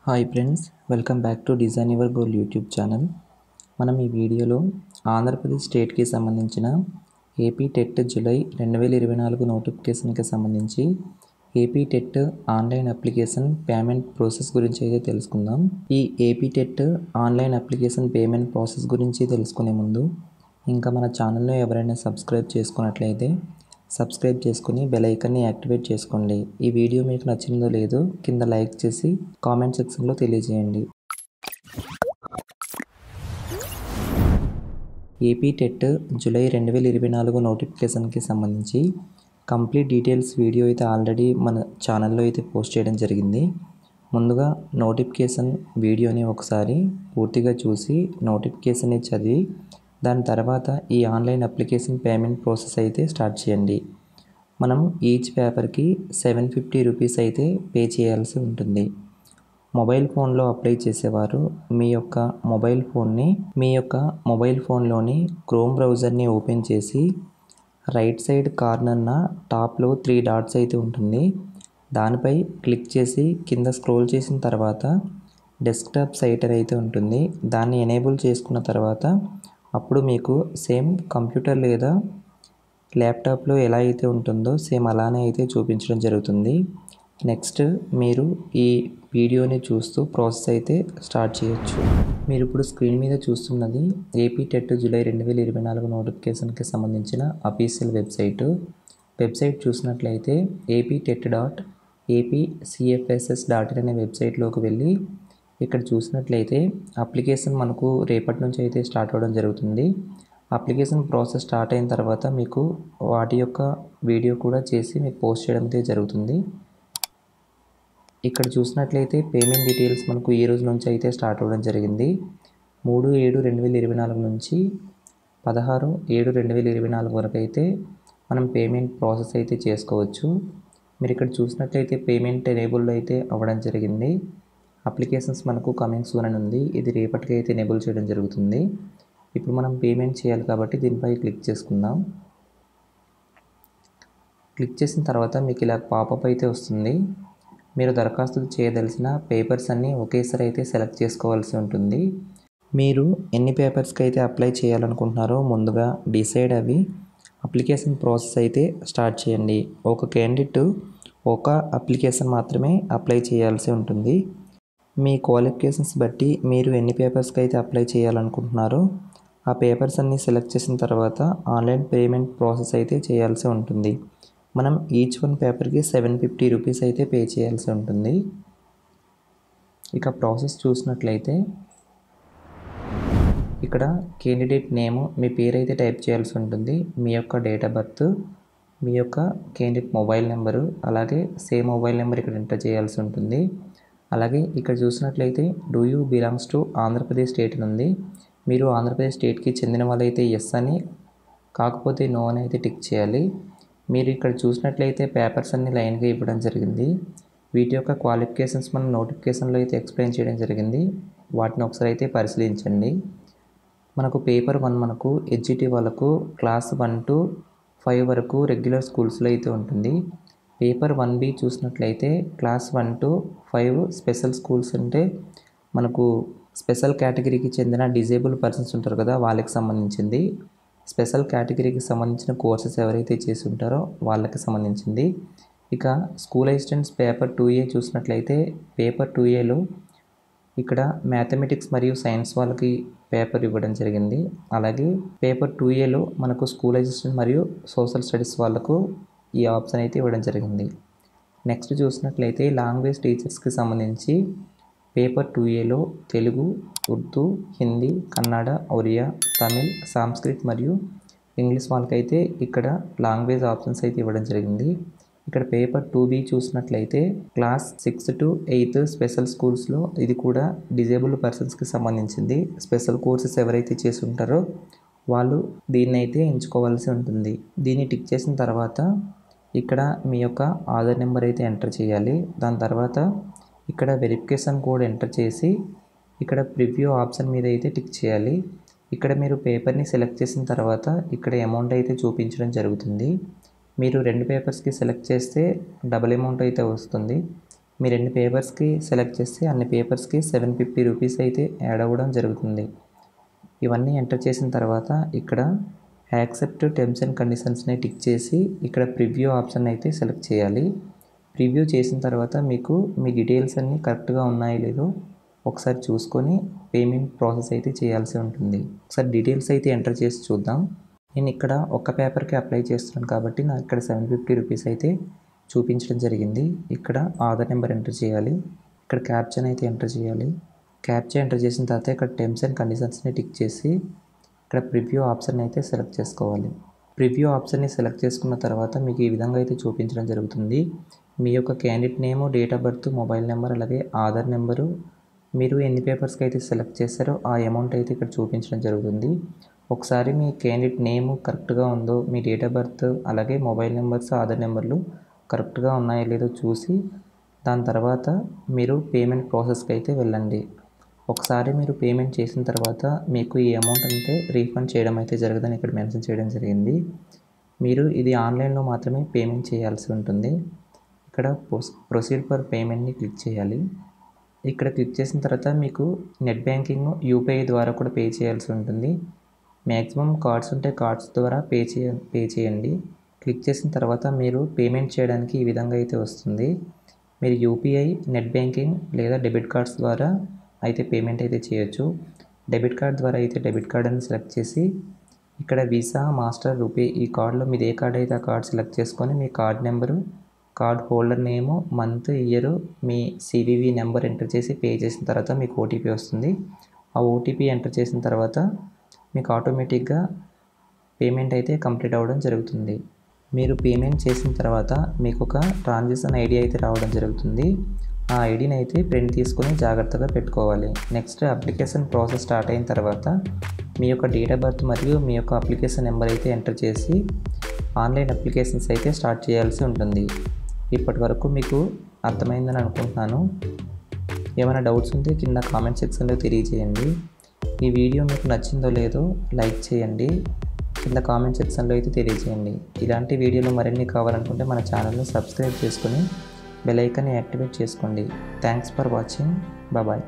Hi friends, welcome back to design your goal YouTube channel. మనం ఈ వీడియోలో ఆంధ్రప్రదేశ్ స్టేట్కి సంబంధించిన ఏపీ టెట్ జూలై 2024 నోటిఫికేషన్కి సంబంధించి AP TET online application payment process గురించి అయితే తెలుసుకుందాం. ఈ AP TET online application payment process గురించి తెలుసుకునే ముందు ఇంకా మన ఛానల్లో ఎవరైనా సబ్స్క్రైబ్ చేసుకున్నట్లయితే సబ్స్క్రైబ్ చేసుకుని బెల్ ఐకాన్ని యాక్టివేట్ చేసుకోండి. ఈ వీడియో మీకు నచ్చిందో లేదో కింద లైక్ చేసి కామెంట్ సెక్షన్లో తెలియజేయండి. ఏపీ టెట్ జూలై 2024 నోటిఫికేషన్కి సంబంధించి కంప్లీట్ డీటెయిల్స్ వీడియో అయితే ఆల్రెడీ మన ఛానల్లో అయితే పోస్ట్ చేయడం జరిగింది. ముందుగా నోటిఫికేషన్ వీడియోని ఒకసారి పూర్తిగా చూసి నోటిఫికేషన్ని చదివి దాని తర్వాత ఈ ఆన్లైన్ అప్లికేషన్ పేమెంట్ ప్రాసెస్ అయితే స్టార్ట్ చేయండి. మనం ఈచ్ పేపర్కి 750 రూపీస్ అయితే పే చేయాల్సి ఉంటుంది. మొబైల్ ఫోన్లో అప్లై చేసేవారు మీ యొక్క మొబైల్ ఫోన్లోని క్రోమ్ బ్రౌజర్ని ఓపెన్ చేసి రైట్ సైడ్ కార్నర్న టాప్లో 3 డాట్స్ అయితే ఉంటుంది. దానిపై క్లిక్ చేసి కింద స్క్రోల్ చేసిన తర్వాత డెస్క్టాప్ సైటర్ అయితే ఉంటుంది. దాన్ని ఎనేబుల్ చేసుకున్న తర్వాత అప్పుడు మీకు సేమ్ కంప్యూటర్ లేదా ల్యాప్టాప్లో ఎలా అయితే ఉంటుందో సేమ్ అలానే అయితే చూపించడం జరుగుతుంది. నెక్స్ట్ మీరు ఈ వీడియోని చూస్తూ ప్రాసెస్ అయితే స్టార్ట్ చేయొచ్చు. మీరు ఇప్పుడు స్క్రీన్ మీద చూస్తున్నది ఏపీ టెట్ జూలై 2024 నోటిఫికేషన్కి సంబంధించిన అఫీషియల్ వెబ్సైట్ చూసినట్లయితే ap.tet.apcfss.in అనే వెబ్సైట్లోకి వెళ్ళి ఇక్కడ చూసినట్లయితే అప్లికేషన్ మనకు రేపటి నుంచి అయితే స్టార్ట్ అవ్వడం జరుగుతుంది. అప్లికేషన్ ప్రాసెస్ స్టార్ట్ అయిన తర్వాత మీకు వాటి యొక్క వీడియో కూడా చేసి మీకు పోస్ట్ చేయడం అయితే జరుగుతుంది. ఇక్కడ చూసినట్లయితే పేమెంట్ డీటెయిల్స్ మనకు ఈ రోజు నుంచి అయితే స్టార్ట్ అవ్వడం జరిగింది. 3/7/2024 నుంచి 16/7/2024 వరకు అయితే మనం పేమెంట్ ప్రాసెస్ అయితే చేసుకోవచ్చు. మీరు ఇక్కడ చూసినట్లయితే పేమెంట్ ఎనేబుల్ అయితే అవ్వడం జరిగింది. అప్లికేషన్స్ మనకు కమింగ్ సూన్ అని ఉంది. ఇది రేపటికి అయితే ఎనేబుల్ చేయడం జరుగుతుంది. ఇప్పుడు మనం పేమెంట్ చేయాలి కాబట్టి దీనిపై క్లిక్ చేసుకుందాం. క్లిక్ చేసిన తర్వాత మీకు ఇలా పాపప్ అయితే వస్తుంది. మీరు దరఖాస్తు చేయదలిసిన పేపర్స్ అన్నీ ఒకేసారి అయితే సెలెక్ట్ చేసుకోవాల్సి ఉంటుంది. మీరు ఎన్ని పేపర్స్కి అయితే అప్లై చేయాలనుకుంటున్నారో ముందుగా డిసైడ్ అవి అప్లికేషన్ ప్రాసెస్ అయితే స్టార్ట్ చేయండి. ఒక క్యాండిడేట్ ఒక అప్లికేషన్ మాత్రమే అప్లై చేయాల్సి ఉంటుంది. మీ క్వాలిఫికేషన్స్ బట్టి మీరు ఎన్ని పేపర్స్కి అయితే అప్లై చేయాలనుకుంటున్నారో ఆ పేపర్స్ అన్నీ సెలెక్ట్ చేసిన తర్వాత ఆన్లైన్ పేమెంట్ ప్రాసెస్ అయితే చేయాల్సి ఉంటుంది. మనం ఈచ్ వన్ పేపర్కి 750 రూపీస్ అయితే పే చేయాల్సి ఉంటుంది. ఇక ప్రాసెస్ చూసినట్లయితే ఇక్కడ క్యాండిడేట్ నేమ్ మీ పేరు అయితే టైప్ చేయాల్సి ఉంటుంది. మీ యొక్క డేట్ ఆఫ్ బర్త్, మీ యొక్క క్యాండిడేట్ మొబైల్ నెంబరు, అలాగే సేమ్ మొబైల్ నెంబర్ ఇక్కడ ఎంటర్ చేయాల్సి ఉంటుంది. అలాగే ఇక్కడ చూసినట్లయితే do you belongs to Andhra Pradesh state అని ఉంది. మీరు ఆంధ్రప్రదేశ్ స్టేట్కి చెందిన వాళ్ళైతే ఎస్ అని, కాకపోతే నో అని అయితే టిక్ చేయాలి. మీరు ఇక్కడ చూసినట్లయితే పేపర్స్ అన్ని లైన్గా ఇవ్వడం జరిగింది. వీటి యొక్క క్వాలిఫికేషన్స్ మనం నోటిఫికేషన్లో అయితే ఎక్స్ప్లెయిన్ చేయడం జరిగింది. వాటిని ఒకసారి అయితే పరిశీలించండి. మనకు పేపర్ 1 మనకు హెచ్జిటి వాళ్ళకు క్లాస్ 1 to 5 వరకు రెగ్యులర్ స్కూల్స్లో అయితే ఉంటుంది. పేపర్ 1B చూసినట్లయితే క్లాస్ 1 to 5 స్పెషల్ స్కూల్స్ అంటే మనకు స్పెషల్ కేటగిరీకి చెందిన డిజేబుల్ పర్సన్స్ ఉంటారు కదా, వాళ్ళకి సంబంధించింది. స్పెషల్ కేటగిరీకి సంబంధించిన కోర్సెస్ ఎవరైతే చేసి ఉంటారో వాళ్ళకి సంబంధించింది. ఇక స్కూల్ అసిస్టెంట్స్ పేపర్ 2A చూసినట్లయితే పేపర్ 2Aలో ఇక్కడ మ్యాథమెటిక్స్ మరియు సైన్స్ వాళ్ళకి పేపర్ ఇవ్వడం జరిగింది. అలాగే పేపర్ 2Aలో మనకు స్కూల్ అసిస్టెంట్ మరియు సోషల్ స్టడీస్ వాళ్ళకు ఈ ఆప్షన్ అయితే ఇవ్వడం జరిగింది. నెక్స్ట్ చూసినట్లయితే లాంగ్వేజ్ టీచర్స్కి సంబంధించి పేపర్ 2Aలో తెలుగు, ఉర్దూ, హిందీ, కన్నడ, ఒరియా, తమిళ్, సంస్కృత్ మరియు ఇంగ్లీష్ వాళ్ళకైతే ఇక్కడ లాంగ్వేజ్ ఆప్షన్స్ అయితే ఇవ్వడం జరిగింది. ఇక్కడ పేపర్ 2B చూసినట్లయితే క్లాస్ 6 to 8 స్పెషల్ స్కూల్స్లో ఇది కూడా డిజేబుల్ పర్సన్స్కి సంబంధించింది. స్పెషల్ కోర్సెస్ ఎవరైతే చేసి ఉంటారో వాళ్ళు దీన్ని అయితే ఎంచుకోవాల్సి ఉంటుంది. దీన్ని టిక్ చేసిన తర్వాత ఇక్కడ మీ యొక్క ఆధార్ నెంబర్ అయితే ఎంటర్ చేయాలి. దాని తర్వాత ఇక్కడ వెరిఫికేషన్ కోడ్ ఎంటర్ చేసి ఇక్కడ ప్రివ్యూ ఆప్షన్ మీద అయితే టిక్ చేయాలి. ఇక్కడ మీరు పేపర్ని సెలెక్ట్ చేసిన తర్వాత ఇక్కడ అమౌంట్ అయితే చూపించడం జరుగుతుంది. మీరు 2 పేపర్స్కి సెలెక్ట్ చేస్తే డబుల్ అమౌంట్ అయితే వస్తుంది. మీరు ఎన్ని పేపర్స్కి సెలెక్ట్ చేస్తే అన్ని పేపర్స్కి 750 రూపీస్ అయితే యాడ్ అవ్వడం జరుగుతుంది. ఇవన్నీ ఎంటర్ చేసిన తర్వాత ఇక్కడ యాక్సెప్ట్ టర్మ్స్ అండ్ కండిషన్స్ని టిక్ చేసి ఇక్కడ ప్రివ్యూ ఆప్షన్ అయితే సెలెక్ట్ చేయాలి. ప్రివ్యూ చేసిన తర్వాత మీకు మీ డీటెయిల్స్ అన్నీ కరెక్ట్గా ఉన్నాయో లేదో ఒకసారి చూసుకొని పేమెంట్ ప్రాసెస్ అయితే చేయాల్సి ఉంటుంది. ఒకసారి డీటెయిల్స్ అయితే ఎంటర్ చేసి చూద్దాం. నేను ఇక్కడ ఒక్క పేపర్కి అప్లై చేస్తున్నాను కాబట్టి నాకు ఇక్కడ 750 రూపీస్ అయితే చూపించడం జరిగింది. ఇక్కడ ఆధార్ నెంబర్ ఎంటర్ చేయాలి. ఇక్కడ క్యాప్చన్ అయితే ఎంటర్ చేయాలి. క్యాప్చా ఎంటర్ చేసిన తర్వాత ఇక్కడ టర్మ్స్ అండ్ కండిషన్స్ని టిక్ చేసి ఇక్కడ ప్రివ్యూ ఆప్షన్ అయితే సెలెక్ట్ చేసుకోవాలి. ప్రివ్యూ ఆప్షన్ని సెలెక్ట్ చేసుకున్న తర్వాత మీకు ఈ విధంగా అయితే చూపించడం జరుగుతుంది. మీ యొక్క candidate name, date of birth, mobile number, అలాగే ఆధార్ నెంబరు, మీరు ఎన్ని పేపర్స్కి అయితే సెలెక్ట్ చేశారో ఆ అమౌంట్ అయితే ఇక్కడ చూపించడం జరుగుతుంది. ఒకసారి మీ క్యాండిడేట్ నేము కరెక్ట్గా ఉందో, మీ డేట్ ఆఫ్ బర్త్, అలాగే మొబైల్ నెంబర్స్, ఆధార్ నెంబర్లు కరెక్ట్గా ఉన్నాయో లేదో చూసి దాని తర్వాత మీరు పేమెంట్ ప్రాసెస్కి అయితే వెళ్ళండి. ఒకసారి మీరు పేమెంట్ చేసిన తర్వాత మీకు ఈ అమౌంట్ అంటే రీఫండ్ చేయడం అయితే జరగదని ఇక్కడ మెన్షన్ చేయడం జరిగింది. మీరు ఇది ఆన్లైన్లో మాత్రమే పేమెంట్ చేయాల్సి ఉంటుంది. ఇక్కడ ప్రొసీడ్ ఫర్ పేమెంట్ని క్లిక్ చేయాలి. ఇక్కడ క్లిక్ చేసిన తర్వాత మీకు నెట్ బ్యాంకింగ్, యూపీఐ ద్వారా కూడా పే చేయాల్సి ఉంటుంది. మ్యాక్సిమం కార్డ్స్ ఉంటే కార్డ్స్ ద్వారా పే చేయండి. క్లిక్ చేసిన తర్వాత మీరు పేమెంట్ చేయడానికి ఈ విధంగా అయితే వస్తుంది. మీరు యూపీఐ, నెట్ బ్యాంకింగ్ లేదా డెబిట్ కార్డ్స్ ద్వారా అయితే పేమెంట్ అయితే చేయొచ్చు. డెబిట్ కార్డ్ ద్వారా అయితే డెబిట్ కార్డ్ అని సెలెక్ట్ చేసి ఇక్కడ వీసా, మాస్టర్, రూపే ఈ కార్డులో మీది ఏ కార్డ్ అయితే ఆ కార్డ్ సెలెక్ట్ చేసుకొని మీ card number, card holder name, month, year, మీ సివివి నెంబర్ ఎంటర్ చేసి పే చేసిన తర్వాత మీకు ఓటీపీ వస్తుంది. ఆ ఓటీపీ ఎంటర్ చేసిన తర్వాత మీకు ఆటోమేటిక్గా పేమెంట్ అయితే కంప్లీట్ అవ్వడం జరుగుతుంది. మీరు పేమెంట్ చేసిన తర్వాత మీకు ఒక ట్రాన్సాక్షన్ ఐడి అయితే రావడం జరుగుతుంది. ఆ ఐడిని అయితే ప్రింట్ తీసుకొని జాగ్రత్తగా పెట్టుకోవాలి. నెక్స్ట్ అప్లికేషన్ ప్రాసెస్ స్టార్ట్ అయిన తర్వాత మీ యొక్క డేట్ ఆఫ్ బర్త్ మరియు మీ యొక్క అప్లికేషన్ నెంబర్ అయితే ఎంటర్ చేసి ఆన్లైన్ అప్లికేషన్స్ అయితే స్టార్ట్ చేయాల్సి ఉంటుంది. ఇప్పటి వరకు మీకు అర్థమైందని అనుకుంటున్నాను. ఏమైనా డౌట్స్ ఉంటే కింద కామెంట్ సెక్షన్లో తెలియజేయండి. ఈ వీడియో మీకు నచ్చిందో లేదో లైక్ చేయండి. కింద కామెంట్ సెక్షన్లో అయితే తెలియజేయండి. ఇలాంటి వీడియోలు మరిన్ని కావాలనుకుంటే మన ఛానల్ని సబ్స్క్రైబ్ చేసుకొని బెల్ ఐకాన్ని యాక్టివేట్ చేసుకోండి. Thanks for watching. బాయ్.